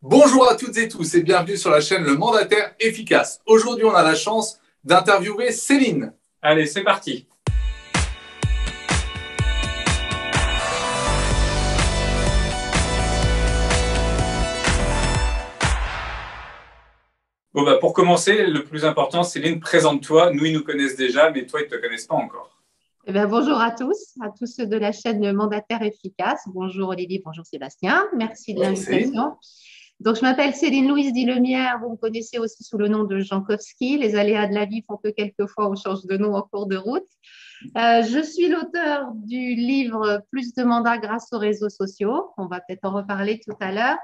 Bonjour à toutes et tous et bienvenue sur la chaîne Le Mandataire Efficace. Aujourd'hui, on a la chance d'interviewer Céline. Allez, c'est parti. Pour commencer, le plus important, Céline, présente-toi. Nous, ils nous connaissent déjà, mais toi, ils ne te connaissent pas encore. Bonjour à tous ceux de la chaîne Mandataire Efficace. Bonjour Olivier, bonjour Sébastien. Merci de l'invitation. Donc, je m'appelle Céline Louise Dilemière. Vous me connaissez aussi sous le nom de Jankowski. Les aléas de la vie font que quelquefois on change de nom en cours de route. Je suis l'auteur du livre Plus de mandats grâce aux réseaux sociaux. On va peut-être en reparler tout à l'heure.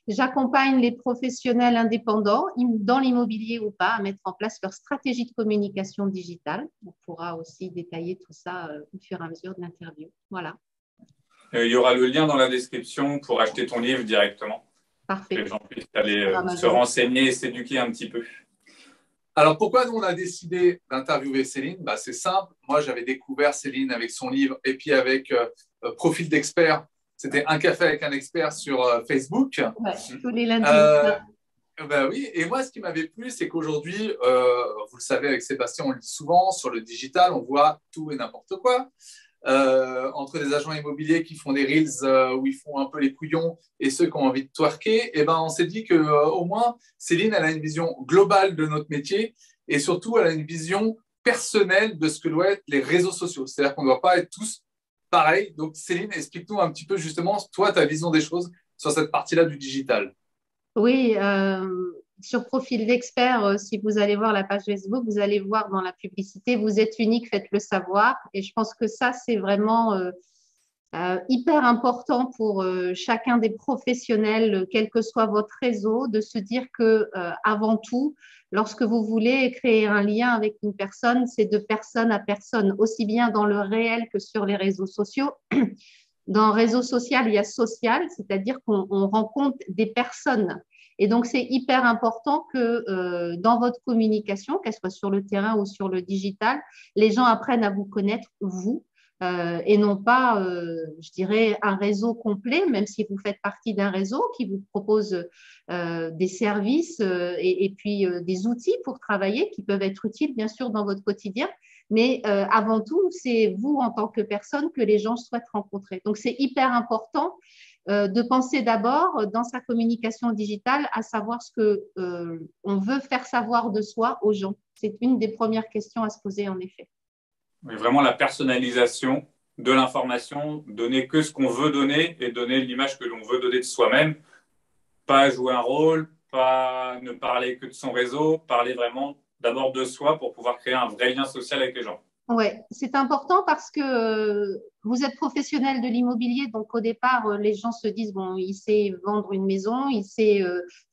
J'accompagne les professionnels indépendants, dans l'immobilier ou pas, à mettre en place leur stratégie de communication digitale. On pourra aussi détailler tout ça au fur et à mesure de l'interview. Voilà. Il y aura le lien dans la description pour acheter ton livre directement. Parfait. Que les gens puissent aller se renseigner et s'éduquer un petit peu. Alors, pourquoi on a décidé d'interviewer Céline? C'est simple. Moi, j'avais découvert Céline avec son livre et puis avec Profil d'expert. C'était un café avec un expert sur Facebook. Ouais, tous les lundis. Oui, et moi, ce qui m'avait plu, c'est qu'aujourd'hui, vous le savez, avec Sébastien, on le dit souvent, sur le digital, on voit tout et n'importe quoi. Entre des agents immobiliers qui font des reels où ils font un peu les couillons et ceux qui ont envie de twerker, on s'est dit qu'au moins, Céline, elle a une vision globale de notre métier et surtout, elle a une vision personnelle de ce que doivent être les réseaux sociaux. C'est-à-dire qu'on ne doit pas être tous pareils. Donc, Céline, explique-nous un petit peu justement, toi, ta vision des choses sur cette partie-là du digital. Oui, sur Profil d'expert, si vous allez voir la page Facebook, vous allez voir dans la publicité, vous êtes unique, faites-le savoir. Et je pense que ça, c'est vraiment hyper important pour chacun des professionnels, quel que soit votre réseau, de se dire que avant tout, lorsque vous voulez créer un lien avec une personne, c'est de personne à personne, aussi bien dans le réel que sur les réseaux sociaux. Dans réseau social, il y a social, c'est-à-dire qu'on rencontre des personnes. Et donc, c'est hyper important que dans votre communication, qu'elle soit sur le terrain ou sur le digital, les gens apprennent à vous connaître, vous, et non pas, je dirais, un réseau complet, même si vous faites partie d'un réseau qui vous propose des services et puis des outils pour travailler qui peuvent être utiles, bien sûr, dans votre quotidien. Mais avant tout, c'est vous en tant que personne que les gens souhaitent rencontrer. Donc, c'est hyper important de penser d'abord dans sa communication digitale à savoir ce que on veut faire savoir de soi aux gens. C'est une des premières questions à se poser, en effet. Mais vraiment la personnalisation de l'information, donner que ce qu'on veut donner et donner l'image que l'on veut donner de soi-même. Pas jouer un rôle, pas ne parler que de son réseau, parler vraiment d'abord de soi pour pouvoir créer un vrai lien social avec les gens. Oui, c'est important parce que vous êtes professionnel de l'immobilier, donc au départ, les gens se disent, bon, il sait vendre une maison, il sait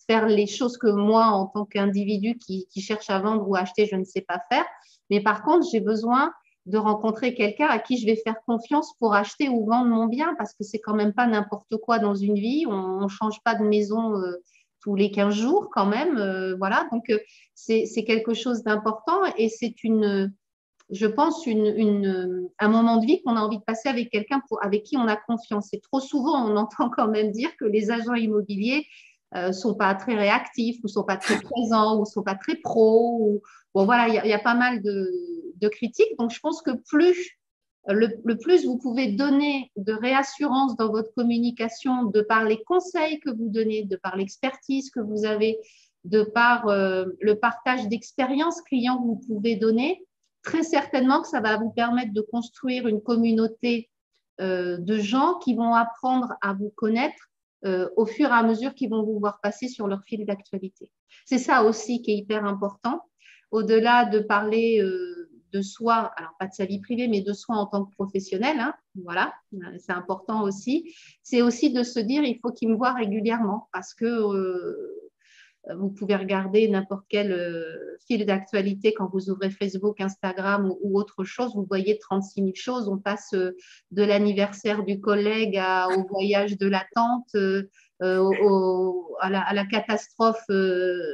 faire les choses que moi, en tant qu'individu qui cherche à vendre ou à acheter, je ne sais pas faire. Mais par contre, j'ai besoin de rencontrer quelqu'un à qui je vais faire confiance pour acheter ou vendre mon bien parce que c'est quand même pas n'importe quoi dans une vie. On ne change pas de maison tous les 15 jours quand même. Voilà, donc c'est quelque chose d'important et c'est je pense, un moment de vie qu'on a envie de passer avec quelqu'un avec qui on a confiance. Et trop souvent, on entend quand même dire que les agents immobiliers sont pas très réactifs ou sont pas très présents ou sont pas très pros. Bon, voilà, il y a pas mal de critiques. Donc, je pense que le plus vous pouvez donner de réassurance dans votre communication de par les conseils que vous donnez, de par l'expertise que vous avez, de par le partage d'expériences clients que vous pouvez donner, très certainement que ça va vous permettre de construire une communauté de gens qui vont apprendre à vous connaître au fur et à mesure qu'ils vont vous voir passer sur leur fil d'actualité. C'est ça aussi qui est hyper important. Au-delà de parler de soi, alors pas de sa vie privée, mais de soi en tant que professionnel, hein, voilà, c'est important aussi. C'est aussi de se dire, il faut qu'ils me voient régulièrement parce que vous pouvez regarder n'importe quel fil d'actualité quand vous ouvrez Facebook, Instagram ou autre chose. Vous voyez 36 000 choses. On passe de l'anniversaire du collègue au voyage de la tante, à la catastrophe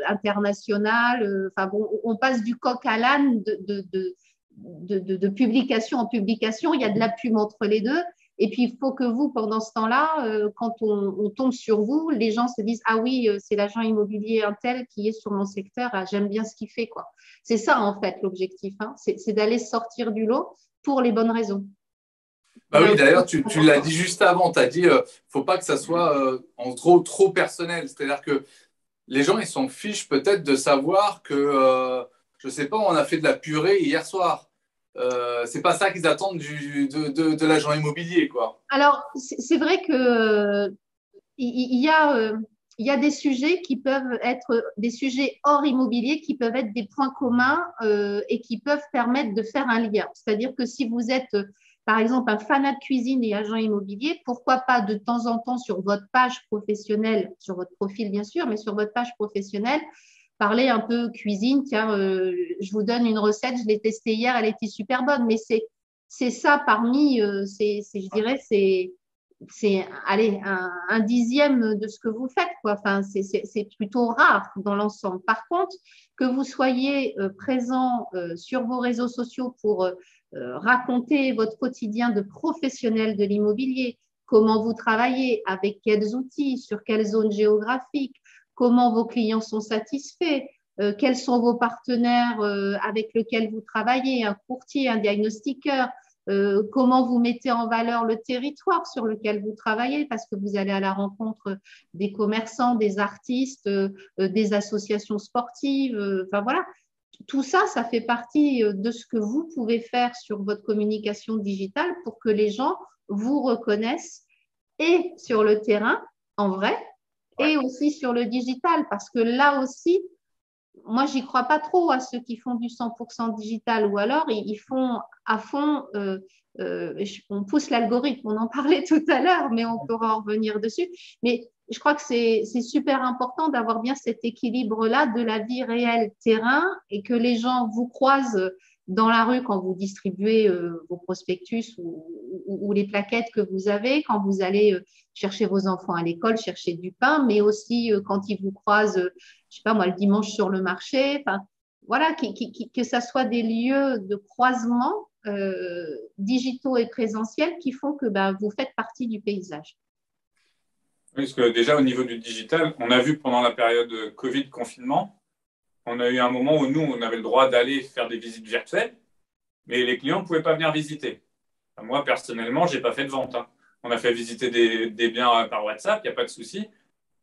internationale. Enfin bon, on passe du coq à l'âne de publication en publication. Il y a de la pub entre les deux. Et puis, il faut que vous, pendant ce temps-là, quand on tombe sur vous, les gens se disent, ah oui, c'est l'agent immobilier un tel qui est sur mon secteur, ah, j'aime bien ce qu'il fait, quoi. C'est ça, en fait, l'objectif, hein. C'est d'aller sortir du lot pour les bonnes raisons. Bah oui, d'ailleurs, tu l'as dit juste avant, tu as dit, faut pas que ça soit en trop personnel. C'est-à-dire que les gens, ils s'en fichent peut-être de savoir que, je sais pas, on a fait de la purée hier soir. C'est pas ça qu'ils attendent de l'agent immobilier, quoi. Alors, c'est vrai que il y a des sujets qui peuvent être des sujets hors immobilier qui peuvent être des points communs et qui peuvent permettre de faire un lien. C'est-à-dire que si vous êtes, par exemple, un fanat de cuisine et agent immobilier, pourquoi pas de temps en temps sur votre page professionnelle, sur votre profil bien sûr, mais sur votre page professionnelle, parler un peu cuisine. Tiens, je vous donne une recette, je l'ai testée hier, elle était super bonne, mais c'est ça parmi, je dirais, c'est allez, un dixième de ce que vous faites, quoi. Enfin, c'est plutôt rare dans l'ensemble. Par contre, que vous soyez présent sur vos réseaux sociaux pour raconter votre quotidien de professionnel de l'immobilier, comment vous travaillez, avec quels outils, sur quelle zone géographique, comment vos clients sont satisfaits, quels sont vos partenaires avec lesquels vous travaillez, un courtier, un diagnostiqueur, comment vous mettez en valeur le territoire sur lequel vous travaillez, parce que vous allez à la rencontre des commerçants, des artistes, des associations sportives, enfin voilà. Tout ça, ça fait partie de ce que vous pouvez faire sur votre communication digitale pour que les gens vous reconnaissent et sur le terrain, en vrai, et aussi sur le digital, parce que là aussi, moi, j'y crois pas trop à ceux qui font du 100% digital ou alors ils font à fond, on pousse l'algorithme, on en parlait tout à l'heure, mais on pourra en revenir dessus. Mais je crois que c'est super important d'avoir bien cet équilibre-là de la vie réelle terrain et que les gens vous croisent dans la rue quand vous distribuez vos prospectus ou les plaquettes que vous avez, quand vous allez chercher vos enfants à l'école, chercher du pain, mais aussi quand ils vous croisent, je sais pas moi, le dimanche sur le marché. Enfin, voilà, que ça soit des lieux de croisement digitaux et présentiels qui font que vous faites partie du paysage. Oui, parce que déjà au niveau du digital, on a vu pendant la période Covid confinement, on a eu un moment où nous, on avait le droit d'aller faire des visites virtuelles, mais les clients ne pouvaient pas venir visiter. Enfin, moi, personnellement, je n'ai pas fait de vente, hein. On a fait visiter des biens par WhatsApp, il n'y a pas de souci,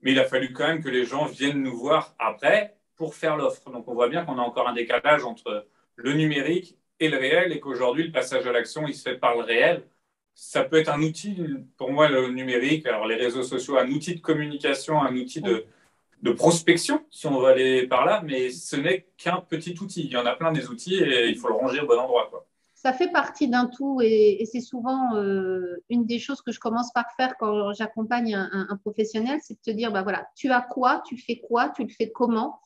mais il a fallu quand même que les gens viennent nous voir après pour faire l'offre. Donc on voit bien qu'on a encore un décalage entre le numérique et le réel et qu'aujourd'hui, le passage à l'action, il se fait par le réel. Ça peut être un outil, pour moi, le numérique, alors les réseaux sociaux, un outil de communication, un outil de prospection, si on veut aller par là, mais ce n'est qu'un petit outil. Il y en a plein des outils et il faut le ranger au bon endroit, quoi. Ça fait partie d'un tout et c'est souvent une des choses que je commence par faire quand j'accompagne un professionnel, c'est de te dire, voilà, tu as quoi, tu fais quoi, tu le fais comment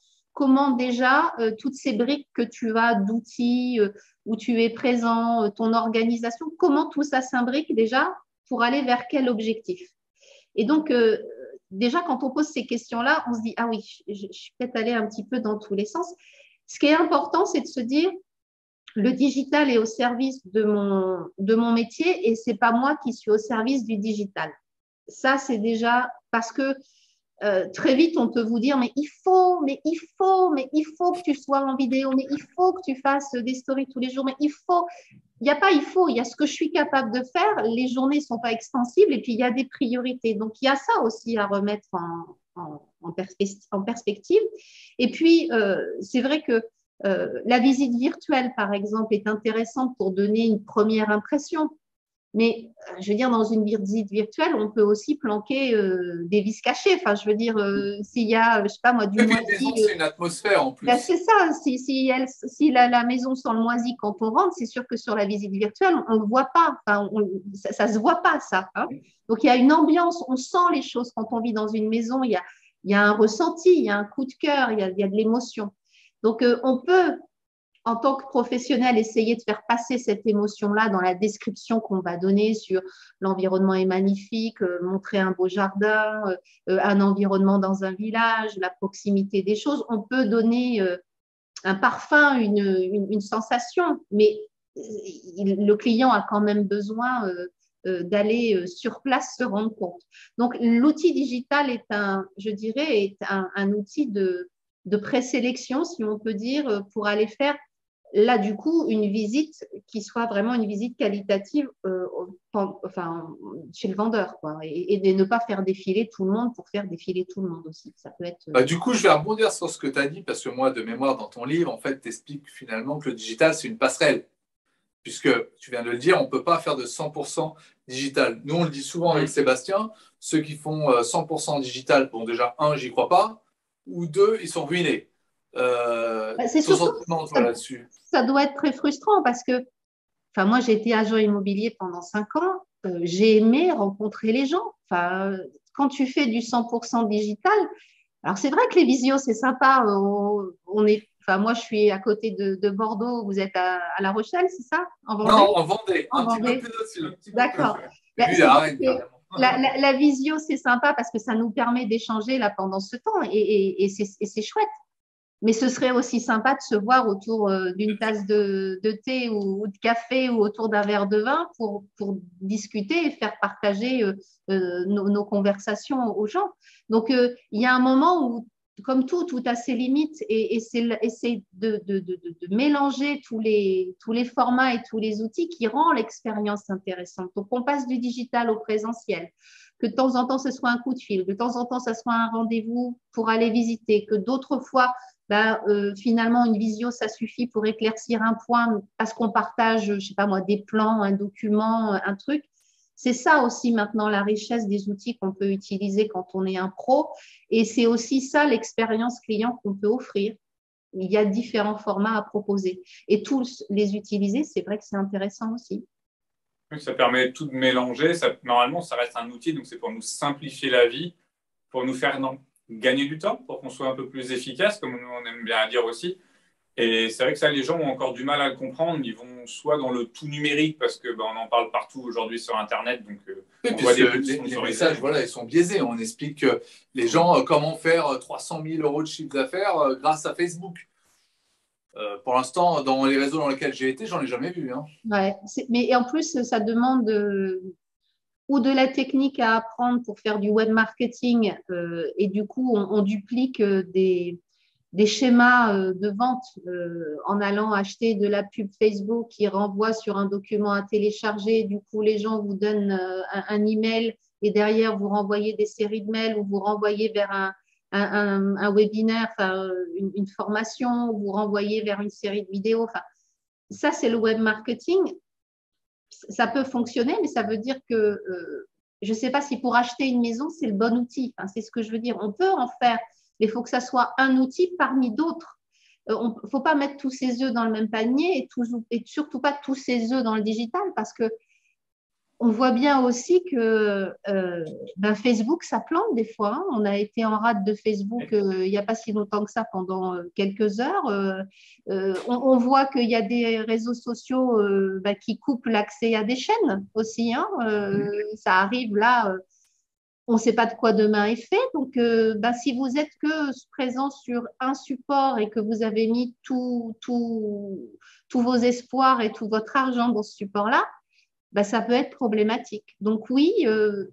déjà toutes ces briques que tu as d'outils où tu es présent, ton organisation, comment tout ça s'imbrique déjà pour aller vers quel objectif. Et donc, déjà, quand on pose ces questions-là, on se dit, ah oui, je suis peut-être allée un petit peu dans tous les sens. Ce qui est important, c'est de se dire, le digital est au service de mon métier et c'est pas moi qui suis au service du digital. Ça, c'est déjà parce que très vite, on peut vous dire, mais il faut que tu sois en vidéo, mais il faut que tu fasses des stories tous les jours, mais il n'y a pas il faut, il y a ce que je suis capable de faire, les journées ne sont pas extensibles et puis il y a des priorités. Donc, il y a ça aussi à remettre en perspective. Et puis, c'est vrai que la visite virtuelle, par exemple, est intéressante pour donner une première impression. Mais je veux dire, dans une visite virtuelle, on peut aussi planquer des vis cachées. Enfin, je veux dire, s'il y a, je sais pas moi, du moisi. C'est une atmosphère en plus. C'est ça. Si la maison sent le moisi quand on rentre, c'est sûr que sur la visite virtuelle, on ne le voit pas. Enfin, ça se voit pas, ça. Hein. Donc, il y a une ambiance. On sent les choses quand on vit dans une maison. Il y a un ressenti, il y a un coup de cœur, il y a de l'émotion. Donc, on peut, en tant que professionnel, essayer de faire passer cette émotion-là dans la description qu'on va donner sur l'environnement est magnifique, montrer un beau jardin, un environnement dans un village, la proximité des choses. On peut donner un parfum, une sensation, mais le client a quand même besoin d'aller sur place se rendre compte. Donc, l'outil digital est je dirais, est un outil de présélection, si on peut dire, pour aller faire là, du coup, une visite qui soit vraiment une visite qualitative chez le vendeur, quoi, et de ne pas faire défiler tout le monde pour faire défiler tout le monde aussi. Ça peut être… Du coup, je vais rebondir sur ce que tu as dit, parce que moi, de mémoire, dans ton livre, en fait, tu expliques finalement que le digital, c'est une passerelle. Puisque, tu viens de le dire, on ne peut pas faire de 100% digital. Nous, on le dit souvent avec Sébastien, ceux qui font 100% digital, bon, déjà, un, j'y crois pas, ou deux, ils sont ruinés. C'est ton surtout, sentiment, toi, là-dessus? ça doit être très frustrant parce que, enfin, moi, j'ai été agent immobilier pendant 5 ans. J'ai aimé rencontrer les gens. Enfin, quand tu fais du 100% digital, alors c'est vrai que les visios, c'est sympa. Enfin, moi, je suis à côté de Bordeaux. Vous êtes à La Rochelle, c'est ça? En Vendée? Non, en Vendée, En un petit peu Vendée. plus au-dessus. D'accord. Vu C'est la vrai Rennes, que carrément. la visio, c'est sympa parce que ça nous permet d'échanger là pendant ce temps et c'est chouette. Mais ce serait aussi sympa de se voir autour d'une tasse de thé ou de café ou autour d'un verre de vin pour discuter et faire partager nos conversations aux gens. Donc, il y a un moment où, comme tout a ses limites et c'est de mélanger tous les formats et tous les outils qui rend l'expérience intéressante. Donc, on passe du digital au présentiel, que de temps en temps, ce soit un coup de fil, que de temps en temps, ce soit un rendez-vous pour aller visiter, que d'autres fois, finalement, une visio, ça suffit pour éclaircir un point parce qu'on partage, je sais pas moi, des plans, un document, un truc. C'est ça aussi maintenant la richesse des outils qu'on peut utiliser quand on est un pro. Et c'est aussi ça l'expérience client qu'on peut offrir. Il y a différents formats à proposer. Et tous les utiliser, c'est vrai que c'est intéressant aussi. Ça permet tout de mélanger. Normalement, ça reste un outil, donc c'est pour nous simplifier la vie, pour nous faire gagner du temps, pour qu'on soit un peu plus efficace, comme on aime bien dire aussi. Et c'est vrai que ça, les gens ont encore du mal à le comprendre. Ils vont soit dans le tout numérique, parce que on en parle partout aujourd'hui sur Internet. Donc, oui, on voit des pubs les messages, voilà, ils sont biaisés. On explique les gens comment faire 300 000 euros de chiffre d'affaires grâce à Facebook. Pour l'instant, dans les réseaux dans lesquels j'ai été, j'en ai jamais vu. Hein. Ouais, mais en plus, ça demande ou de la technique à apprendre pour faire du web marketing et du coup, on duplique des schémas de vente en allant acheter de la pub Facebook qui renvoie sur un document à télécharger. Du coup, les gens vous donnent un email et derrière, vous renvoyez des séries de mails ou vous renvoyez vers un webinaire, une formation, ou vous renvoyez vers une série de vidéos. Enfin, ça, c'est le web marketing. Ça peut fonctionner, mais ça veut dire que je ne sais pas si pour acheter une maison, c'est le bon outil. Enfin, c'est ce que je veux dire. On peut en faire, mais il faut que ça soit un outil parmi d'autres. Il ne faut pas mettre tous ses œufs dans le même panier et surtout pas tous ses œufs dans le digital parce que on voit bien aussi que Facebook, ça plante des fois. Hein. On a été en rate de Facebook il n'y a pas si longtemps que ça, pendant quelques heures. On voit qu'il y a des réseaux sociaux qui coupent l'accès à des chaînes aussi. Hein. Ça arrive là, on ne sait pas de quoi demain est fait. Donc, si vous êtes que présent sur un support et que vous avez mis tous vos espoirs et tout votre argent dans ce support-là, ça peut être problématique. Donc oui,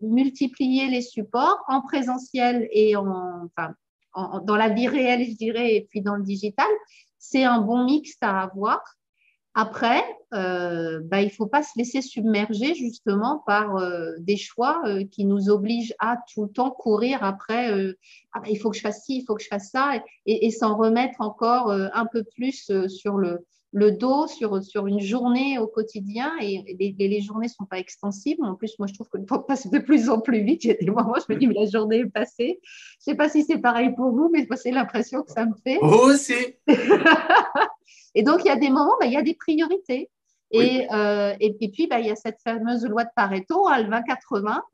multiplier les supports en présentiel et dans la vie réelle, je dirais, et puis dans le digital, c'est un bon mix à avoir. Après, il ne faut pas se laisser submerger justement par des choix qui nous obligent à tout le temps courir après il faut que je fasse ci, il faut que je fasse ça et s'en remettre encore un peu plus sur le dos, sur une journée au quotidien et les journées ne sont pas extensibles. En plus, moi, je trouve que le temps passe de plus en plus vite. Il y a des moments, je me dis, mais la journée est passée. Je ne sais pas si c'est pareil pour vous, mais c'est l'impression que ça me fait. Moi aussi. Et donc, il y a des moments, il y a des priorités. Oui. Et puis, il y a cette fameuse loi de Pareto, le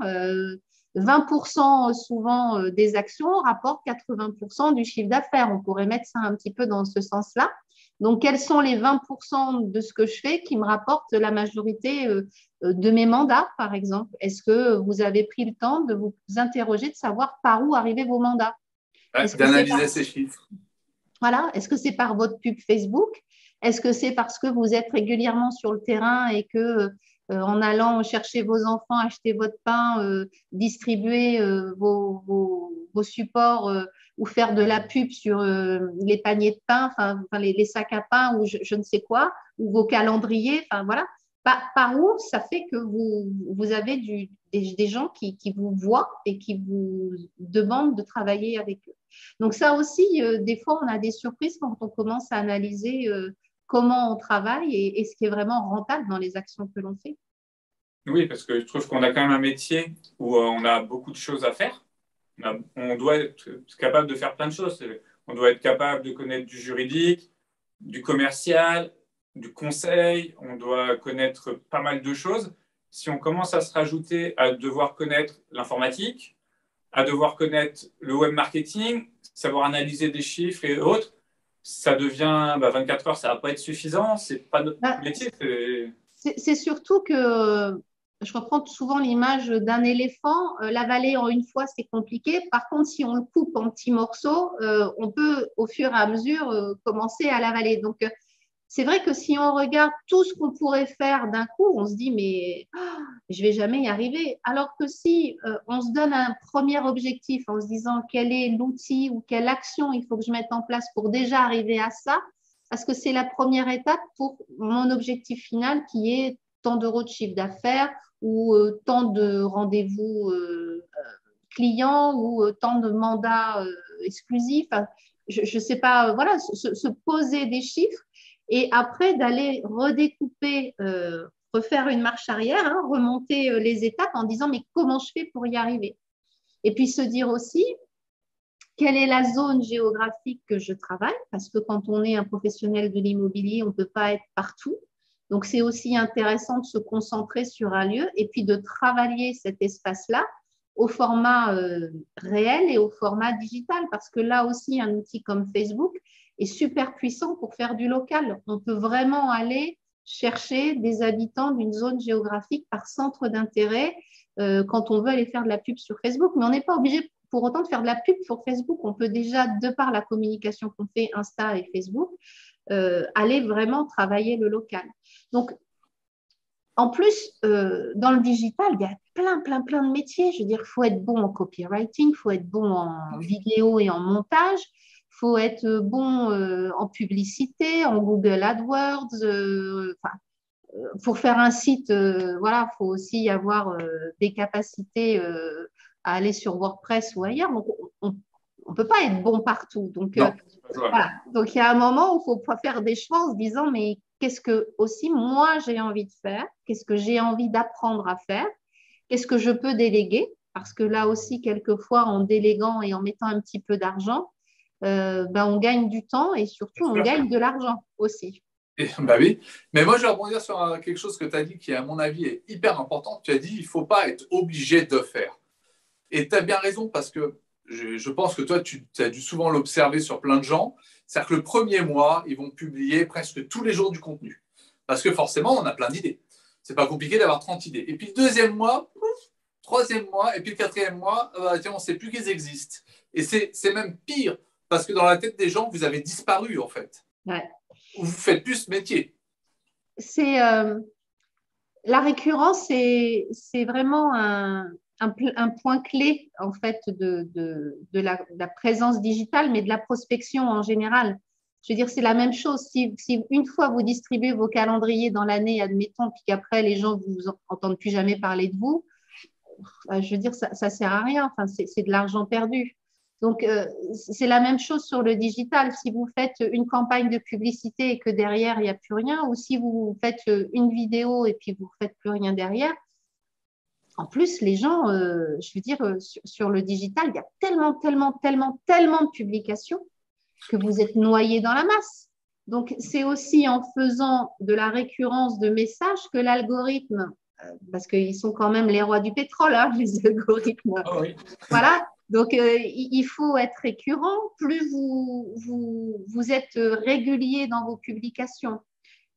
20-80. 20% souvent des actions rapportent 80% du chiffre d'affaires. On pourrait mettre ça un petit peu dans ce sens-là. Donc, quels sont les 20% de ce que je fais qui me rapportent la majorité de mes mandats, par exemple? Est-ce que vous avez pris le temps de vous interroger, de savoir par où arrivaient vos mandats? D'analyser ces chiffres. Voilà. Est-ce que c'est par votre pub Facebook? Est-ce que c'est parce que vous êtes régulièrement sur le terrain et que en allant chercher vos enfants, acheter votre pain, distribuer vos supports ou faire de la pub sur les paniers de pain, les sacs à pain ou je ne sais quoi, ou vos calendriers, enfin voilà. Par où ça fait que vous avez des gens qui vous voient et qui vous demandent de travailler avec eux. Donc ça aussi, des fois, on a des surprises quand on commence à analyser comment on travaille et ce qui est vraiment rentable dans les actions que l'on fait. Oui, parce que je trouve qu'on a quand même un métier où on a beaucoup de choses à faire. On doit être capable de faire plein de choses. On doit être capable de connaître du juridique, du commercial, du conseil. On doit connaître pas mal de choses. Si on commence à se rajouter à devoir connaître l'informatique, à devoir connaître le web marketing, savoir analyser des chiffres et autres, ça devient 24 heures, ça va pas être suffisant. C'est pas notre métier. C'est surtout que je reprends souvent l'image d'un éléphant. L'avaler en une fois, c'est compliqué. Par contre, si on le coupe en petits morceaux, on peut au fur et à mesure commencer à l'avaler. Donc, c'est vrai que si on regarde tout ce qu'on pourrait faire d'un coup, on se dit, mais je vais jamais y arriver. Alors que si on se donne un premier objectif en se disant quel est l'outil ou quelle action il faut que je mette en place pour déjà arriver à ça, parce que c'est la première étape pour mon objectif final qui est tant d'euros de chiffre d'affaires ou tant de rendez-vous clients ou tant de mandats exclusifs. Enfin, je ne sais pas, voilà, se poser des chiffres et après d'aller redécouper, refaire une marche arrière, hein, remonter les étapes en disant mais comment je fais pour y arriver? Et puis se dire aussi quelle est la zone géographique que je travaille, parce que quand on est un professionnel de l'immobilier, on ne peut pas être partout. Donc, c'est aussi intéressant de se concentrer sur un lieu et puis de travailler cet espace-là au format réel et au format digital, parce que là aussi, un outil comme Facebook est super puissant pour faire du local. On peut vraiment aller chercher des habitants d'une zone géographique par centre d'intérêt quand on veut aller faire de la pub sur Facebook, mais on n'est pas obligé pour autant de faire de la pub sur Facebook. On peut déjà, de par la communication qu'on fait, Insta et Facebook, aller vraiment travailler le local. Donc, en plus, dans le digital, il y a plein de métiers. Je veux dire, il faut être bon en copywriting, il faut être bon en vidéo et en montage, il faut être bon en publicité, en Google AdWords. Pour faire un site, voilà, il faut aussi avoir des capacités à aller sur WordPress ou ailleurs. Donc, on ne peut pas être bon partout. Donc, voilà. Donc, il y a un moment où il faut faire des choix en se disant, mais qu'est-ce que aussi moi j'ai envie de faire? Qu'est-ce que j'ai envie d'apprendre à faire? Qu'est-ce que je peux déléguer? Parce que là aussi, quelquefois, en déléguant et en mettant un petit peu d'argent, on gagne du temps et surtout, on gagne de l'argent aussi. Bah oui, mais moi je vais rebondir sur quelque chose que tu as dit qui, à mon avis, est hyper important. Tu as dit il ne faut pas être obligé de faire. Et tu as bien raison parce que je pense que toi, tu as dû souvent l'observer sur plein de gens. C'est-à-dire que le premier mois, ils vont publier presque tous les jours du contenu. Parce que forcément, on a plein d'idées. C'est pas compliqué d'avoir 30 idées. Et puis le deuxième mois, troisième mois, et puis le quatrième mois, tiens, on ne sait plus qu'ils existent. Et c'est même pire parce que dans la tête des gens, vous avez disparu en fait. Ouais. Vous faites plus ce métier. C'est la récurrence, c'est vraiment un point clé en fait de la présence digitale, mais de la prospection en général. Je veux dire, c'est la même chose. Si une fois vous distribuez vos calendriers dans l'année, admettons, puis qu'après les gens vous entendent plus jamais parler de vous, je veux dire, ça sert à rien. Enfin, c'est de l'argent perdu. Donc, c'est la même chose sur le digital. Si vous faites une campagne de publicité et que derrière, il n'y a plus rien, ou si vous faites une vidéo et puis vous ne faites plus rien derrière, en plus, les gens, je veux dire, sur le digital, il y a tellement de publications que vous êtes noyé dans la masse. Donc, c'est aussi en faisant de la récurrence de messages que l'algorithme, parce qu'ils sont quand même les rois du pétrole, hein, les algorithmes. Oh oui. Voilà. Donc, il faut être récurrent. Plus vous êtes régulier dans vos publications.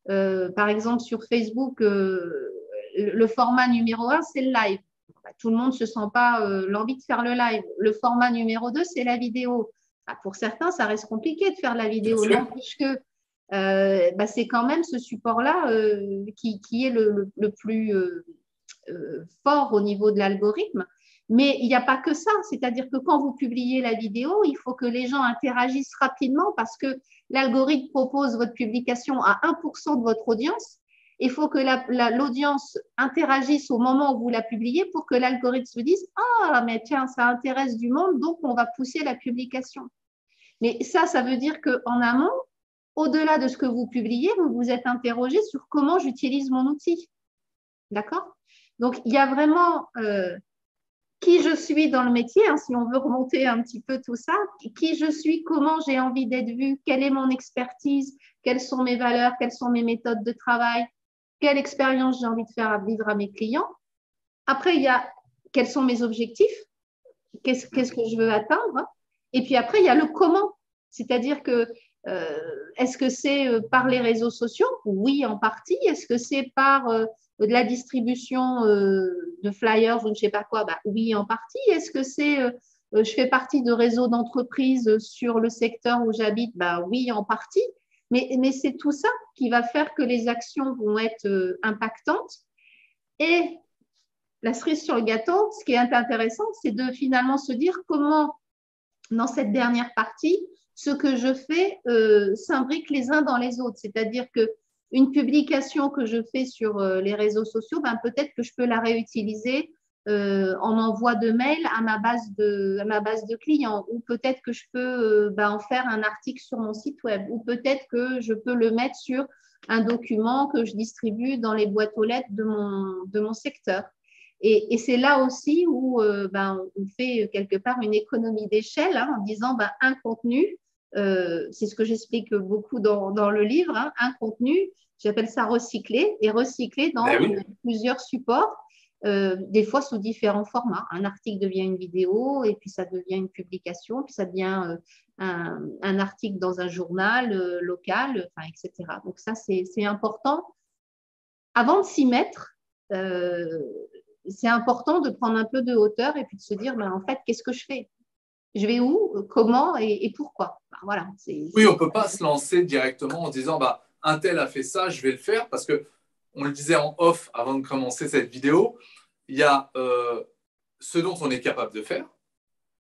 Par exemple, sur Facebook, le format numéro 1, c'est le live. Tout le monde ne se sent pas l'envie de faire le live. Le format numéro 2, c'est la vidéo. Pour certains, ça reste compliqué de faire la vidéo. N'empêche que c'est quand même ce support-là qui est le plus fort au niveau de l'algorithme. Mais il n'y a pas que ça, c'est-à-dire que quand vous publiez la vidéo, il faut que les gens interagissent rapidement parce que l'algorithme propose votre publication à 1% de votre audience. Il faut que l'audience interagisse au moment où vous la publiez pour que l'algorithme se dise « Ah, mais tiens, ça intéresse du monde, donc on va pousser la publication. » Mais ça veut dire qu'en amont, au-delà de ce que vous publiez, vous vous êtes interrogé sur comment j'utilise mon outil. D'accord? Donc, il y a vraiment qui je suis dans le métier, hein, si on veut remonter un petit peu tout ça, qui je suis, comment j'ai envie d'être vue, quelle est mon expertise, quelles sont mes valeurs, quelles sont mes méthodes de travail, quelle expérience j'ai envie de faire vivre à mes clients. Après, il y a quels sont mes objectifs, qu'est-ce que je veux atteindre. Et puis après, il y a le comment. C'est-à-dire que est-ce que c'est par les réseaux sociaux? Oui, en partie. Est-ce que c'est par de la distribution de flyers ou je ne sais pas quoi? Oui, en partie. Est-ce que c'est je fais partie de réseaux d'entreprises sur le secteur où j'habite? Oui, en partie. Mais c'est tout ça qui va faire que les actions vont être impactantes. Et la cerise sur le gâteau, ce qui est intéressant, c'est de finalement se dire comment, dans cette dernière partie, ce que je fais s'imbrique les uns dans les autres. C'est-à-dire qu'une publication que je fais sur les réseaux sociaux, peut-être que je peux la réutiliser en envoi de mail à ma base de clients, ou peut-être que je peux en faire un article sur mon site web, ou peut-être que je peux le mettre sur un document que je distribue dans les boîtes aux lettres de mon secteur. Et c'est là aussi où on fait quelque part une économie d'échelle en disant un contenu, c'est ce que j'explique beaucoup dans le livre, un contenu, j'appelle ça recyclé, et recyclé dans plusieurs supports, des fois sous différents formats. Un article devient une vidéo, et puis ça devient une publication, puis ça devient un article dans un journal local, etc. Donc ça, c'est important. Avant de s'y mettre, c'est important de prendre un peu de hauteur et puis de se dire, en fait, qu'est-ce que je fais? Je vais où? Comment et pourquoi? Voilà. Oui, on ne peut pas se lancer directement en disant, un tel a fait ça, je vais le faire, parce que on le disait en off avant de commencer cette vidéo, il y a ce dont on est capable de faire,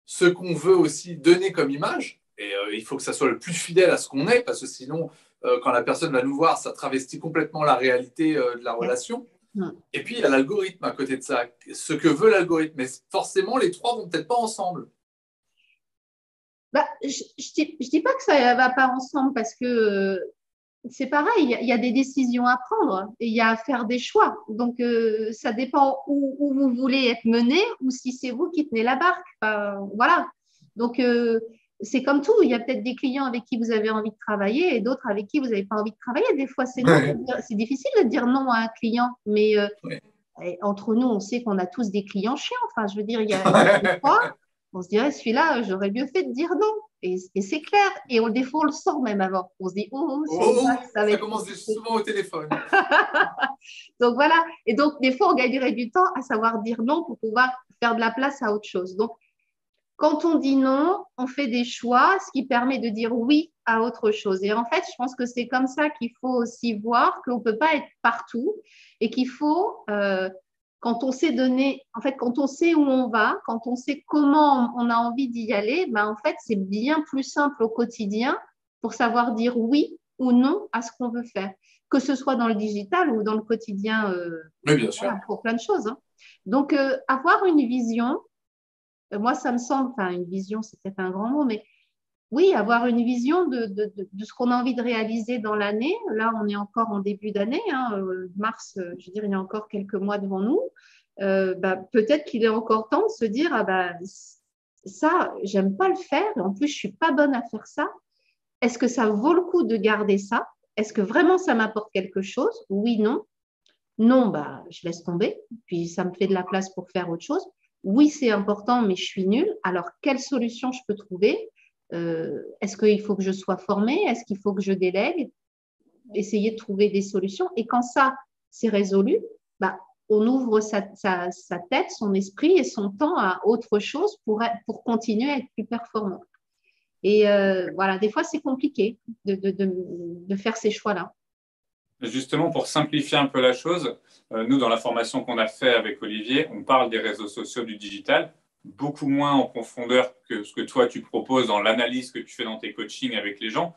ce qu'on veut aussi donner comme image, et il faut que ça soit le plus fidèle à ce qu'on est, parce que sinon, quand la personne va nous voir, ça travestit complètement la réalité de la relation. Et puis, il y a l'algorithme à côté de ça, ce que veut l'algorithme. Mais forcément, les trois vont peut-être pas ensemble. Je dis pas que ça ne va pas ensemble parce que c'est pareil, il y a des décisions à prendre et il y a à faire des choix. Donc, ça dépend où vous voulez être mené ou si c'est vous qui tenez la barque. Voilà. Donc, c'est comme tout. Il y a peut-être des clients avec qui vous avez envie de travailler et d'autres avec qui vous n'avez pas envie de travailler. Des fois, c'est difficile de dire non à un client, mais entre nous, on sait qu'on a tous des clients chiants. Enfin, je veux dire, il y a des fois, on se dirait, celui-là, j'aurais mieux fait de dire non. Et c'est clair. Et des fois, on le sent même avant. On se dit, ça commence souvent au téléphone. Donc, voilà. Et donc, des fois, on gagnerait du temps à savoir dire non pour pouvoir faire de la place à autre chose. Donc, quand on dit non, on fait des choix, ce qui permet de dire oui à autre chose. Et en fait, je pense que c'est comme ça qu'il faut aussi voir qu'on ne peut pas être partout et qu'il faut, quand on sait donner, en fait, quand on sait où on va, quand on sait comment on a envie d'y aller, en fait, c'est bien plus simple au quotidien pour savoir dire oui ou non à ce qu'on veut faire, que ce soit dans le digital ou dans le quotidien, oui, bien sûr. Pour plein de choses. Donc, avoir une vision, moi, ça me semble, une vision, c'est peut-être un grand mot, mais oui, avoir une vision de ce qu'on a envie de réaliser dans l'année. Là, on est encore en début d'année, mars, je veux dire, il y a encore quelques mois devant nous. Peut-être qu'il est encore temps de se dire, ça, j'aime pas le faire, en plus, je suis pas bonne à faire ça. Est-ce que ça vaut le coup de garder ça? Est-ce que vraiment ça m'apporte quelque chose? Oui, non. Non, je laisse tomber, puis ça me fait de la place pour faire autre chose. Oui, c'est important, mais je suis nulle. Alors, quelle solution je peux trouver? Est-ce qu'il faut que je sois formée? Est-ce qu'il faut que je délègue? Essayer de trouver des solutions. Et quand ça, c'est résolu, on ouvre sa tête, son esprit et son temps à autre chose pour continuer à être plus performant. Et voilà, des fois, c'est compliqué de faire ces choix-là. Justement, pour simplifier un peu la chose, nous, dans la formation qu'on a fait avec Olivier, on parle des réseaux sociaux du digital, beaucoup moins en profondeur que ce que toi, tu proposes dans l'analyse que tu fais dans tes coachings avec les gens.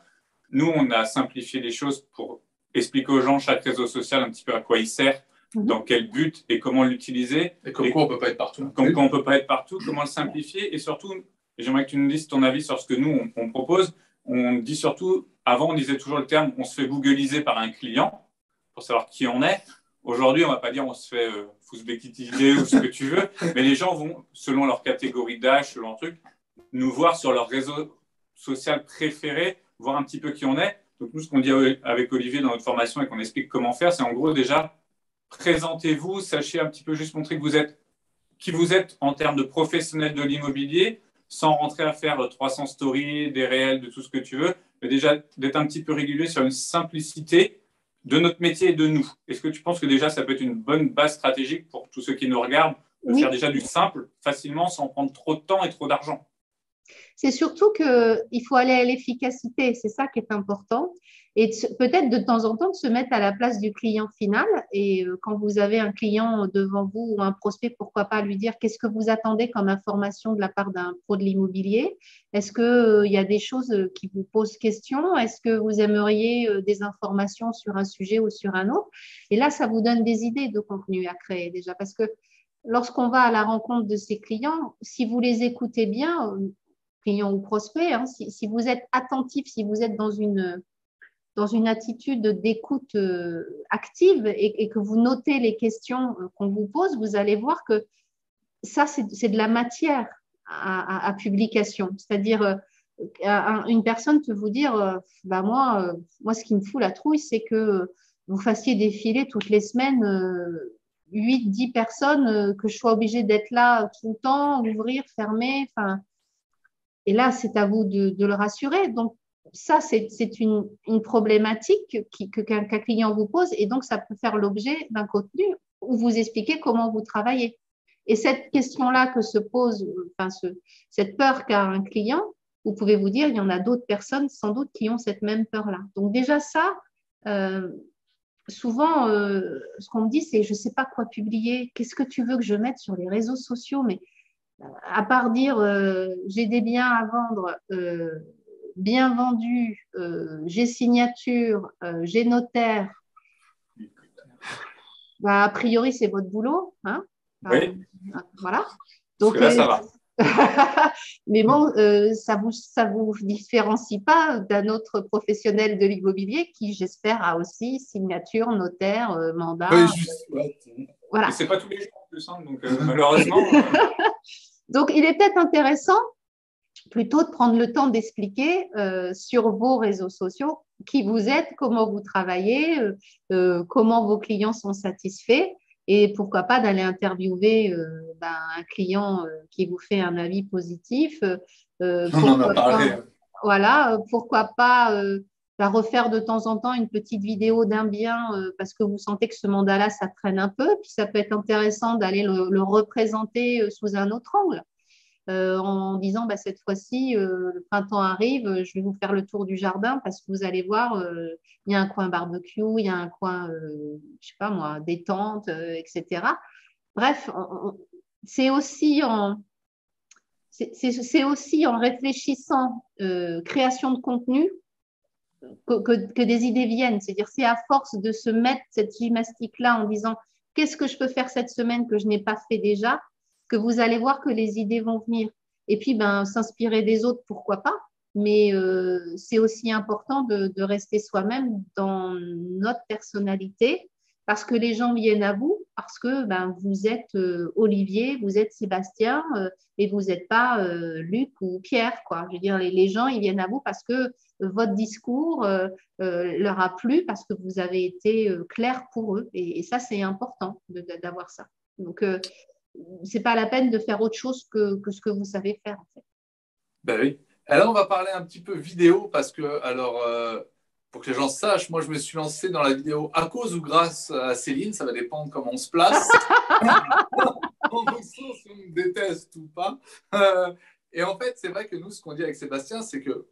Nous, on a simplifié les choses pour expliquer aux gens chaque réseau social un petit peu à quoi il sert, dans quel but et comment l'utiliser. Et comme quoi on ne peut pas être partout. Comme quoi on ne peut pas être partout, comment le simplifier. Et surtout, j'aimerais que tu nous dises ton avis sur ce que nous, on propose. On dit surtout, avant, on disait toujours le terme, on se fait googliser par un client pour savoir qui on est. Aujourd'hui, on ne va pas dire on se fait fouzbékitiser ou ce que tu veux, mais les gens vont, selon leur catégorie d'âge, selon leur truc, nous voir sur leur réseau social préféré, voir un petit peu qui on est. Donc nous, ce qu'on dit avec Olivier dans notre formation et qu'on explique comment faire, c'est en gros déjà, présentez-vous, sachez un petit peu juste montrer que vous êtes qui vous êtes en termes de professionnel de l'immobilier, sans rentrer à faire 300 stories, des réels, de tout ce que tu veux, mais déjà d'être un petit peu régulier sur une simplicité de notre métier et de nous. Est-ce que tu penses que déjà ça peut être une bonne base stratégique pour tous ceux qui nous regardent, de faire déjà du simple facilement sans prendre trop de temps et trop d'argent? C'est surtout qu'il faut aller à l'efficacité, c'est ça qui est important. Et peut-être de temps en temps de se mettre à la place du client final. Et quand vous avez un client devant vous ou un prospect, pourquoi pas lui dire qu'est-ce que vous attendez comme information de la part d'un pro de l'immobilier? Est-ce qu'il y a des choses qui vous posent question? Est-ce que vous aimeriez des informations sur un sujet ou sur un autre? Et là, ça vous donne des idées de contenu à créer déjà. Parce que lorsqu'on va à la rencontre de ces clients, si vous les écoutez bien, client ou prospect, hein, si vous êtes attentif, si vous êtes dans une attitude d'écoute active et que vous notez les questions qu'on vous pose, vous allez voir que ça, c'est de la matière à publication. C'est-à-dire, une personne peut vous dire, bah moi, ce qui me fout la trouille, c'est que vous fassiez défiler toutes les semaines 8, 10 personnes, que je sois obligée d'être là tout le temps, ouvrir, fermer, enfin. Et là, c'est à vous de le rassurer. Donc, ça, c'est une problématique qu'un client vous pose. Et donc, ça peut faire l'objet d'un contenu où vous expliquez comment vous travaillez. Et cette question-là que se pose, enfin, cette peur qu'a un client, vous pouvez vous dire, il y en a d'autres personnes sans doute qui ont cette même peur-là. Donc, déjà, ça, souvent, ce qu'on me dit, c'est, je ne sais pas quoi publier. Qu'est-ce que tu veux que je mette sur les réseaux sociaux? Mais à part dire j'ai des biens à vendre, bien vendus, j'ai signature, j'ai notaire, bah, a priori c'est votre boulot, hein, oui. Voilà. Donc là, ça va. mais bon, ça vous différencie pas d'un autre professionnel de l'immobilier qui, j'espère, a aussi signature, notaire, mandat. Oui, juste. Voilà. Et c'est pas tous les jours en plus, hein, donc malheureusement. Donc, il est peut-être intéressant plutôt de prendre le temps d'expliquer sur vos réseaux sociaux qui vous êtes, comment vous travaillez, comment vos clients sont satisfaits et pourquoi pas d'aller interviewer un client qui vous fait un avis positif. On en a parlé. Voilà, pourquoi pas refaire de temps en temps une petite vidéo d'un bien parce que vous sentez que ce mandat-là, ça traîne un peu. Puis ça peut être intéressant d'aller le représenter sous un autre angle. En disant cette fois-ci, le printemps arrive, je vais vous faire le tour du jardin parce que vous allez voir, il y a un coin barbecue, il y a un coin, je sais pas moi, détente, etc. Bref, c'est aussi en réfléchissant création de contenu que des idées viennent. C'est-à-dire, c'est à force de se mettre cette gymnastique-là en disant qu'est-ce que je peux faire cette semaine que je n'ai pas fait déjà, que vous allez voir que les idées vont venir. Et puis, s'inspirer des autres, pourquoi pas, mais c'est aussi important de rester soi-même dans notre personnalité parce que les gens viennent à vous, parce que vous êtes Olivier, vous êtes Sébastien et vous n'êtes pas Luc ou Pierre, quoi. Je veux dire, les gens, ils viennent à vous parce que votre discours leur a plu, parce que vous avez été clair pour eux. Et ça, c'est important d'avoir ça. Donc, c'est pas la peine de faire autre chose que ce que vous savez faire, en fait. Ben oui. Alors, on va parler un petit peu vidéo parce que, pour que les gens sachent, moi, je me suis lancé dans la vidéo à cause ou grâce à Céline. Ça va dépendre comment on se place. En fonction si on me déteste ou pas. Et en fait, c'est vrai que nous, ce qu'on dit avec Sébastien, c'est que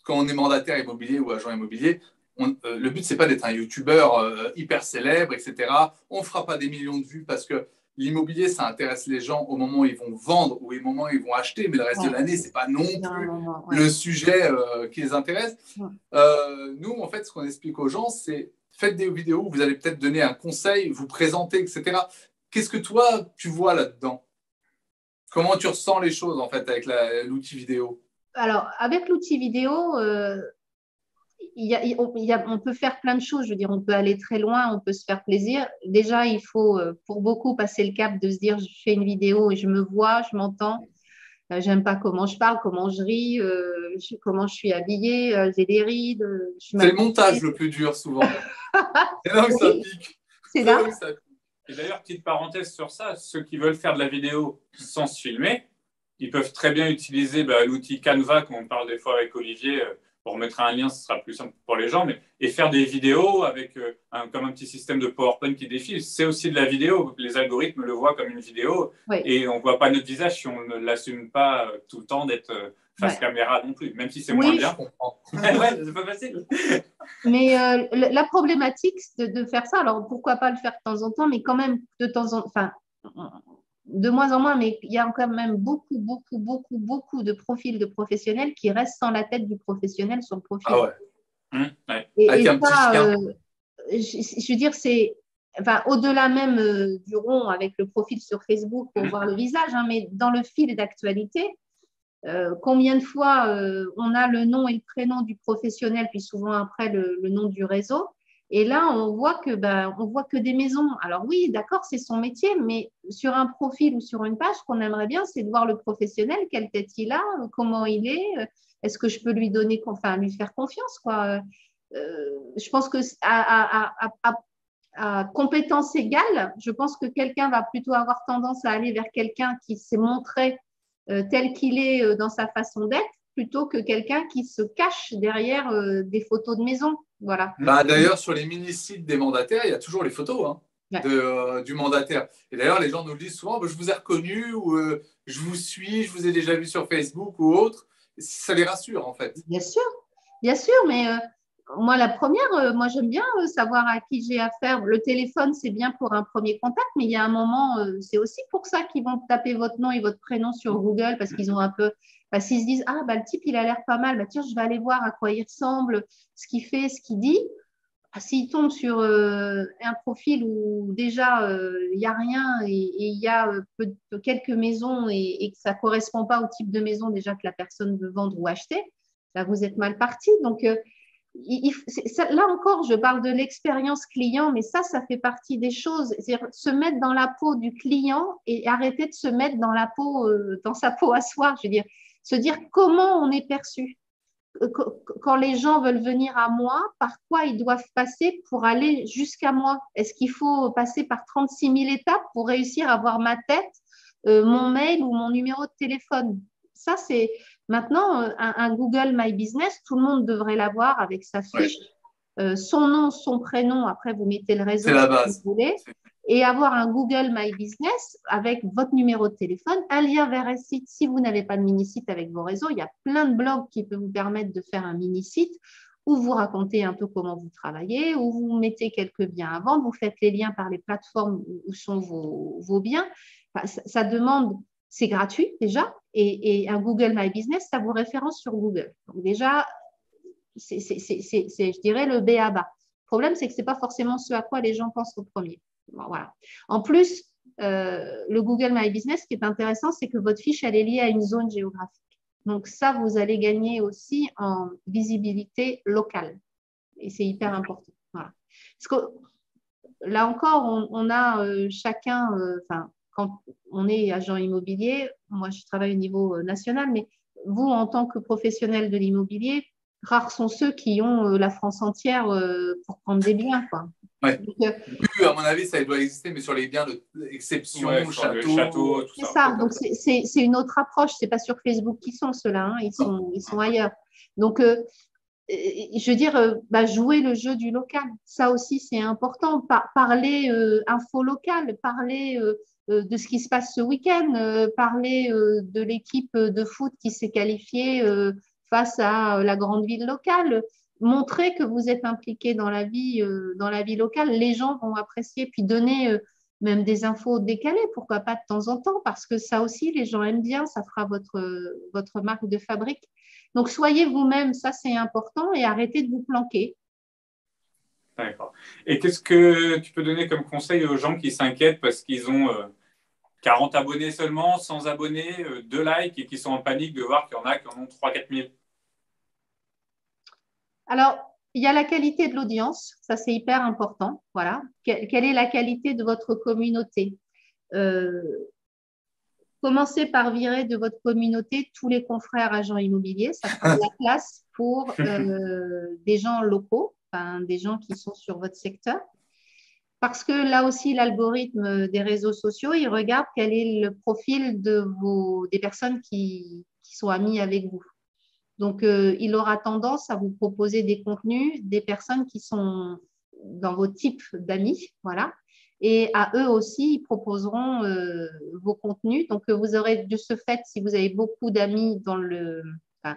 quand on est mandataire immobilier ou agent immobilier, le but, c'est pas d'être un youtubeur hyper célèbre, etc. On ne fera pas des millions de vues parce que l'immobilier, ça intéresse les gens au moment où ils vont vendre ou au moment où ils vont acheter, mais le reste de l'année, c'est pas non plus le sujet qui les intéresse. Nous, en fait, ce qu'on explique aux gens, c'est faites des vidéos où vous allez peut-être donner un conseil, vous présenter, etc. Qu'est-ce que toi, tu vois là-dedans? Comment tu ressens les choses, en fait, avec l'outil vidéo? Alors, avec l'outil vidéo, on peut faire plein de choses. Je veux dire, on peut aller très loin, on peut se faire plaisir. Déjà, il faut, pour beaucoup, passer le cap de se dire, je fais une vidéo et je me vois, je m'entends. J'aime pas comment je parle, comment je ris, comment je suis habillée, j'ai des rides. C'est le montage le plus dur, souvent. C'est là où ça pique. C'est là. Et d'ailleurs, petite parenthèse sur ça, ceux qui veulent faire de la vidéo sans se filmer, ils peuvent très bien utiliser l'outil Canva, comme on parle des fois avec Olivier. On remettra un lien, ce sera plus simple pour les gens, et faire des vidéos avec comme un petit système de PowerPoint qui défile. C'est aussi de la vidéo. Les algorithmes le voient comme une vidéo, et on ne voit pas notre visage si on ne l'assume pas tout le temps d'être face caméra non plus, même si c'est moins bien. Je comprends. Ouais, c'est pas facile. Mais la problématique de faire ça, alors pourquoi pas le faire de temps en temps, mais quand même de temps en temps, enfin, de moins en moins, mais il y a quand même beaucoup, beaucoup, beaucoup, beaucoup de profils de professionnels qui restent sans la tête du professionnel sur le profil. Ah ouais. Ouais. Et ça, je veux dire, c'est au-delà même du rond avec le profil sur Facebook pour voir le visage, mais dans le fil d'actualité, combien de fois on a le nom et le prénom du professionnel, puis souvent après le nom du réseau. Et là, on voit que des maisons. Alors oui, d'accord, c'est son métier, mais sur un profil ou sur une page, qu'on aimerait bien, c'est de voir le professionnel, quelle tête il a, comment il est, est-ce que je peux lui lui faire confiance, quoi. Je pense que à compétence égale, je pense que quelqu'un va plutôt avoir tendance à aller vers quelqu'un qui s'est montré tel qu'il est dans sa façon d'être, plutôt que quelqu'un qui se cache derrière des photos de maison. Voilà. D'ailleurs, sur les mini-sites des mandataires, il y a toujours les photos du mandataire. Et d'ailleurs, les gens nous le disent souvent, je vous ai reconnu, ou je vous suis, je vous ai déjà vu sur Facebook ou autre. Ça les rassure, en fait. Bien sûr, mais moi, la première, moi, j'aime bien savoir à qui j'ai affaire. Le téléphone, c'est bien pour un premier contact, mais il y a un moment, c'est aussi pour ça qu'ils vont taper votre nom et votre prénom sur Google, parce qu'ils ont un peu… s'ils se disent, le type, il a l'air pas mal, tiens, je vais aller voir à quoi il ressemble, ce qu'il fait, ce qu'il dit. S'ils tombent sur un profil où déjà, il n'y a rien et il y a quelques maisons et que ça ne correspond pas au type de maison déjà que la personne veut vendre ou acheter, là, vous êtes mal parti. Donc, là encore, je parle de l'expérience client, mais ça fait partie des choses. C'est-à-dire se mettre dans la peau du client et arrêter de se mettre dans dans sa peau à soi. Je veux dire, se dire comment on est perçu. Quand les gens veulent venir à moi, par quoi ils doivent passer pour aller jusqu'à moi? Est-ce qu'il faut passer par 36 000 étapes pour réussir à voir ma tête, mon mail ou mon numéro de téléphone? Ça, c'est… Maintenant, un Google My Business, tout le monde devrait l'avoir avec sa fiche, son nom, son prénom. Après, vous mettez le réseau si vous voulez. Et avoir un Google My Business avec votre numéro de téléphone, un lien vers un site. Si vous n'avez pas de mini-site avec vos réseaux, il y a plein de blogs qui peuvent vous permettre de faire un mini-site où vous racontez un peu comment vous travaillez, où vous mettez quelques biens à vendre, vous faites les liens par les plateformes où sont vos biens. Ça demande… C'est gratuit déjà, et un Google My Business, ça vous référence sur Google. Donc déjà, c'est, je dirais, le B.A.-ba. Le problème, c'est que ce n'est pas forcément ce à quoi les gens pensent au premier. Bon, voilà. En plus, le Google My Business, ce qui est intéressant, c'est que votre fiche, elle est liée à une zone géographique. Donc ça, vous allez gagner aussi en visibilité locale. Et c'est hyper important. Voilà. Parce que là encore, on a chacun… quand on est agent immobilier, moi je travaille au niveau national, mais vous, en tant que professionnel de l'immobilier, rares sont ceux qui ont la France entière pour prendre des biens, quoi. Ouais. Donc, à mon avis, ça doit exister, mais sur les biens d'exception, château, tout ça. C'est ça. Donc, c'est une autre approche. Ce n'est pas sur Facebook qu'ils sont, ceux-là. Ils sont ailleurs. Donc, je veux dire, jouer le jeu du local. Ça aussi, c'est important. Parler info locale, parler… de ce qui se passe ce week-end, parler de l'équipe de foot qui s'est qualifiée face à la grande ville locale. Montrer que vous êtes impliqué dans la vie locale, les gens vont apprécier, puis donner même des infos décalées, pourquoi pas de temps en temps, parce que ça aussi, les gens aiment bien, ça fera votre marque de fabrique. Donc, soyez vous-même, ça c'est important, et arrêtez de vous planquer. D'accord. Et qu'est-ce que tu peux donner comme conseil aux gens qui s'inquiètent parce qu'ils ont 40 abonnés seulement, 100 abonnés, 2 likes et qui sont en panique de voir qu'il y en a qui en ont 3 000 – 4 000? Alors, il y a la qualité de l'audience, ça c'est hyper important. Voilà. Quelle est la qualité de votre communauté? Commencez par virer de votre communauté tous les confrères agents immobiliers, ça fera de la place pour des gens locaux, enfin, des gens qui sont sur votre secteur. Parce que là aussi, l'algorithme des réseaux sociaux, il regarde quel est le profil des personnes qui sont amies avec vous. Donc, il aura tendance à vous proposer des contenus des personnes qui sont dans vos types d'amis, voilà. Et à eux aussi, ils proposeront vos contenus. Donc, vous aurez de ce fait, si vous avez beaucoup d'amis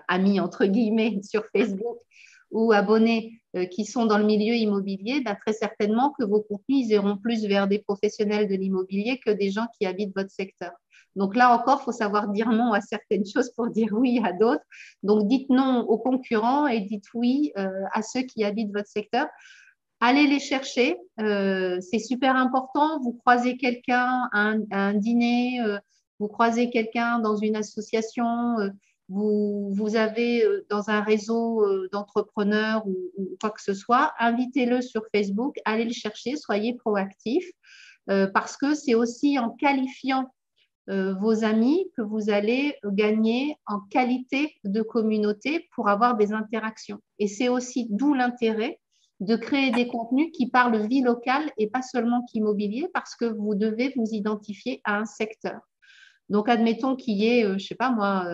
amis entre guillemets sur Facebook ou abonnés qui sont dans le milieu immobilier, bah, très certainement que vos contenus ils iront plus vers des professionnels de l'immobilier que des gens qui habitent votre secteur. Donc là encore, il faut savoir dire non à certaines choses pour dire oui à d'autres. Donc dites non aux concurrents et dites oui à ceux qui habitent votre secteur. Allez les chercher, c'est super important. Vous croisez quelqu'un à un dîner, vous croisez quelqu'un dans une association, vous avez dans un réseau d'entrepreneurs ou quoi que ce soit, invitez-le sur Facebook, allez le chercher, soyez proactifs parce que c'est aussi en qualifiant vos amis que vous allez gagner en qualité de communauté pour avoir des interactions. Et c'est aussi d'où l'intérêt de créer des contenus qui parlent vie locale et pas seulement qu'immobilier parce que vous devez vous identifier à un secteur. Donc, admettons qu'il y ait, je ne sais pas moi,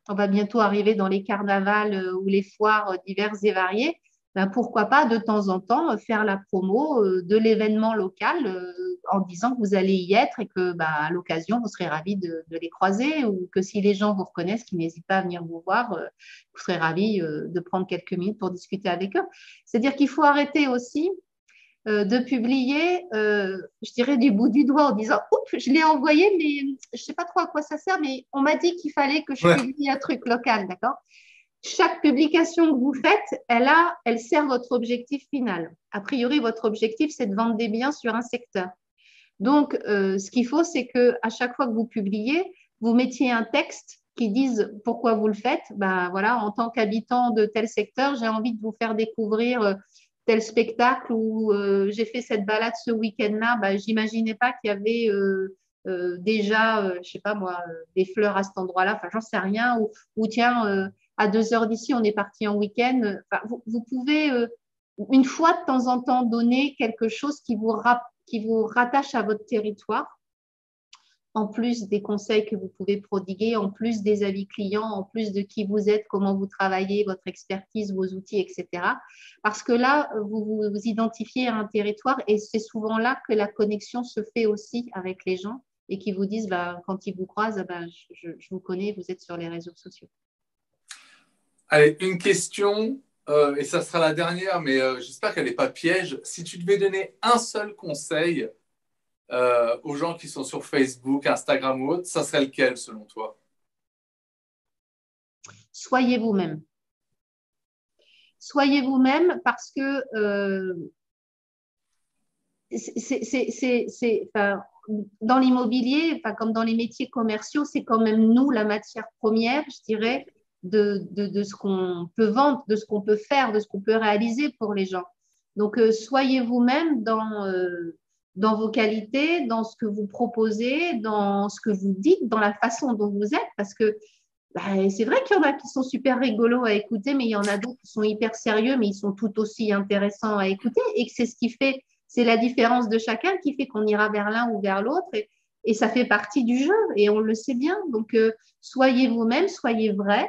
on va bientôt arriver dans les carnavals ou les foires diverses et variées. Ben, pourquoi pas de temps en temps faire la promo de l'événement local en disant que vous allez y être et que ben, à l'occasion, vous serez ravis de les croiser ou que si les gens vous reconnaissent, qu'ils n'hésitent pas à venir vous voir, vous serez ravis de prendre quelques minutes pour discuter avec eux. C'est-à-dire qu'il faut arrêter aussi de publier, je dirais, du bout du doigt en disant « Oups, je l'ai envoyé, mais je ne sais pas trop à quoi ça sert, mais on m'a dit qu'il fallait que je publie un truc local, d'accord ?» Chaque publication que vous faites, elle sert votre objectif final. A priori, votre objectif, c'est de vendre des biens sur un secteur. Donc, ce qu'il faut, c'est qu'à chaque fois que vous publiez, vous mettiez un texte qui dise pourquoi vous le faites. Ben, voilà, en tant qu'habitant de tel secteur, j'ai envie de vous faire découvrir tel spectacle ou j'ai fait cette balade ce week-end-là. Ben, j'imaginais pas qu'il y avait déjà, je sais pas moi, des fleurs à cet endroit-là. Enfin, j'en sais rien. Ou tiens, à 2 heures d'ici, on est parti en week-end. Enfin, vous pouvez une fois de temps en temps donner quelque chose qui vous rattache à votre territoire, en plus des conseils que vous pouvez prodiguer, en plus des avis clients, en plus de qui vous êtes, comment vous travaillez, votre expertise, vos outils, etc. Parce que là, vous vous identifiez à un territoire et c'est souvent là que la connexion se fait aussi avec les gens et qui vous disent, bah, quand ils vous croisent, bah, je vous connais, vous êtes sur les réseaux sociaux. Allez, une question, et ça sera la dernière, mais j'espère qu'elle n'est pas piège. Si tu devais donner un seul conseil aux gens qui sont sur Facebook, Instagram ou autre, ça serait lequel selon toi? Soyez vous-même. Soyez vous-même parce que dans l'immobilier, comme dans les métiers commerciaux, c'est quand même nous la matière première, je dirais, de ce qu'on peut vendre, de ce qu'on peut faire, de ce qu'on peut réaliser pour les gens. Donc, soyez vous-même dans vos qualités, dans ce que vous proposez, dans ce que vous dites, dans la façon dont vous êtes, parce que c'est vrai qu'il y en a qui sont super rigolos à écouter, mais il y en a d'autres qui sont hyper sérieux, mais ils sont tout aussi intéressants à écouter, et que c'est ce qui fait, c'est la différence de chacun qui fait qu'on ira vers l'un ou vers l'autre, et ça fait partie du jeu, et on le sait bien. Donc, soyez vous-même, soyez vrai,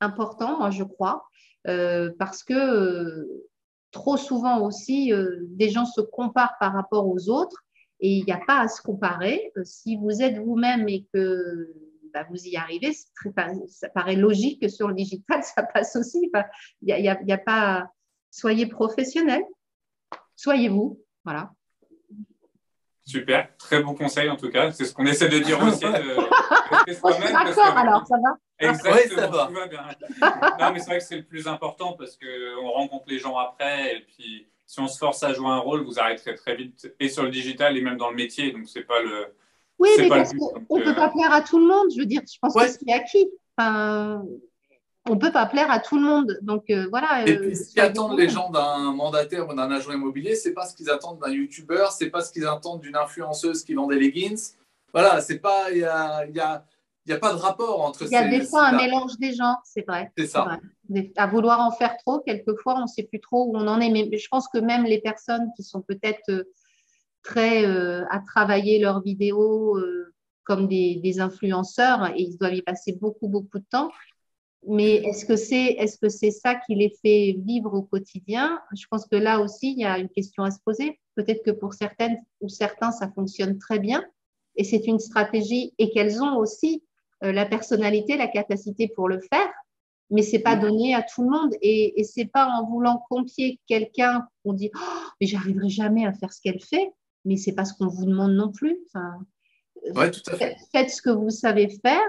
important, moi je crois, parce que trop souvent aussi, des gens se comparent par rapport aux autres et il n'y a pas à se comparer. Si vous êtes vous-même et que vous y arrivez, ça paraît logique que sur le digital, ça passe aussi. Enfin, il y a pas… Soyez professionnel, soyez vous, voilà. Super, très bon conseil en tout cas. C'est ce qu'on essaie de dire aussi. D'accord, alors ça va. Exactement, oui, ça va. tout va bien. Non, mais c'est vrai que c'est le plus important parce qu'on rencontre les gens après. Et puis, si on se force à jouer un rôle, vous arrêterez très vite et sur le digital et même dans le métier. Donc, c'est pas le. Oui, mais pas parce qu'on ne peut pas plaire à tout le monde. Je veux dire, je pense que c'est acquis. Enfin, on ne peut pas plaire à tout le monde. Donc, voilà. Et puis, ce qu'attendent les gens d'un mandataire ou d'un agent immobilier, ce n'est pas ce qu'ils attendent d'un youtubeur, ce n'est pas ce qu'ils attendent d'une influenceuse qui vend des leggings. Voilà, c'est pas, il y a pas de rapport entre ces… Il y a des fois un mélange des gens, c'est vrai. C'est ça. Vrai. À vouloir en faire trop, quelquefois, on ne sait plus trop où on en est. Mais je pense que même les personnes qui sont peut-être très à travailler leurs vidéos comme des influenceurs, et ils doivent y passer beaucoup, beaucoup de temps. Mais est-ce que c'est ça qui les fait vivre au quotidien? Je pense que là aussi, il y a une question à se poser. Peut-être que pour certaines ou certains, ça fonctionne très bien et c'est une stratégie et qu'elles ont aussi la personnalité, la capacité pour le faire, mais c'est pas donné à tout le monde et c'est pas en voulant confier quelqu'un qu'on dit oh, mais j'arriverai jamais à faire ce qu'elle fait, mais c'est pas ce qu'on vous demande non plus. Enfin, ouais, tout à fait. Faites ce que vous savez faire.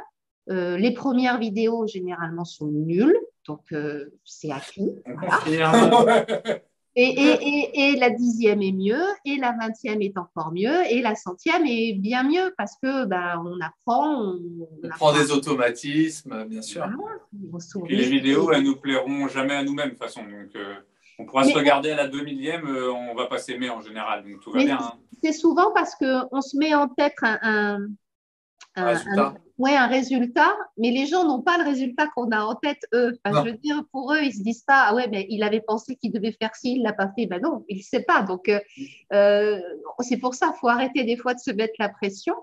Les premières vidéos, généralement, sont nulles, donc c'est acquis. Voilà. Et la 10e est mieux, et la 20e est encore mieux, et la 100e est bien mieux, parce que on apprend. On prend des automatismes, bien sûr. Voilà, et les vidéos, elles nous plairont jamais à nous-mêmes, de toute façon. Donc, on pourra se regarder à la 2000e, on va pas s'aimer en général, donc tout va bien. Hein. C'est souvent parce qu'on se met en tête un résultat, mais les gens n'ont pas le résultat qu'on a en tête, eux. Enfin, je veux dire, pour eux, ils se disent pas, ah ouais, mais il avait pensé qu'il devait faire ci, il l'a pas fait. Ben non, il ne sait pas. Donc, c'est pour ça, il faut arrêter des fois de se mettre la pression.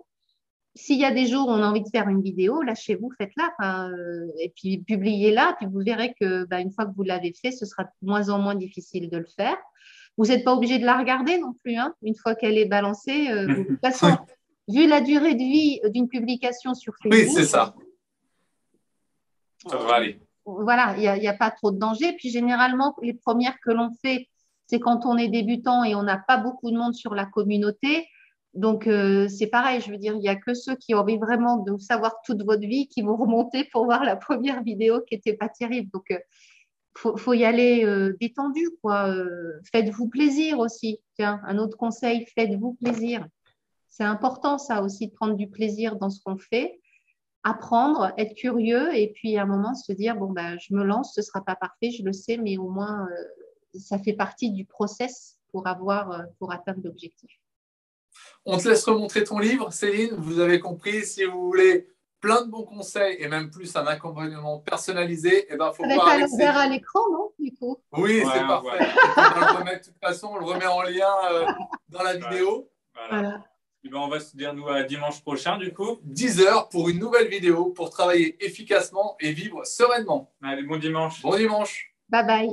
S'il y a des jours où on a envie de faire une vidéo, lâchez-vous, faites-la, et puis publiez-la, puis vous verrez que une fois que vous l'avez fait, ce sera de moins en moins difficile de le faire. Vous n'êtes pas obligé de la regarder non plus, hein, une fois qu'elle est balancée. De toute façon, vu la durée de vie d'une publication sur Facebook, oui, c'est ça. Ça devrait aller. Voilà, il n'y a pas trop de danger. Puis généralement, les premières que l'on fait, c'est quand on est débutant et on n'a pas beaucoup de monde sur la communauté. Donc, c'est pareil, je veux dire, il n'y a que ceux qui ont envie vraiment de savoir toute votre vie qui vont remonter pour voir la première vidéo qui n'était pas terrible. Donc, faut y aller détendu, quoi. Faites-vous plaisir aussi. Tiens, un autre conseil, faites-vous plaisir. C'est important, ça aussi, de prendre du plaisir dans ce qu'on fait, apprendre, être curieux et puis à un moment se dire, bon, je me lance, ce ne sera pas parfait, je le sais, mais au moins, ça fait partie du process pour atteindre l'objectif. On te laisse remontrer ton livre, Céline. Vous avez compris, si vous voulez plein de bons conseils et même plus un accompagnement personnalisé, il faut voir avec Céline. À l'écran, non, du coup? Oui, c'est parfait. Voilà. On va le remettre, de toute façon, on le remet en lien dans la vidéo. Voilà. On va se dire, nous, à dimanche prochain, du coup. 10h pour une nouvelle vidéo pour travailler efficacement et vivre sereinement. Allez, bon dimanche. Bon dimanche. Bye bye.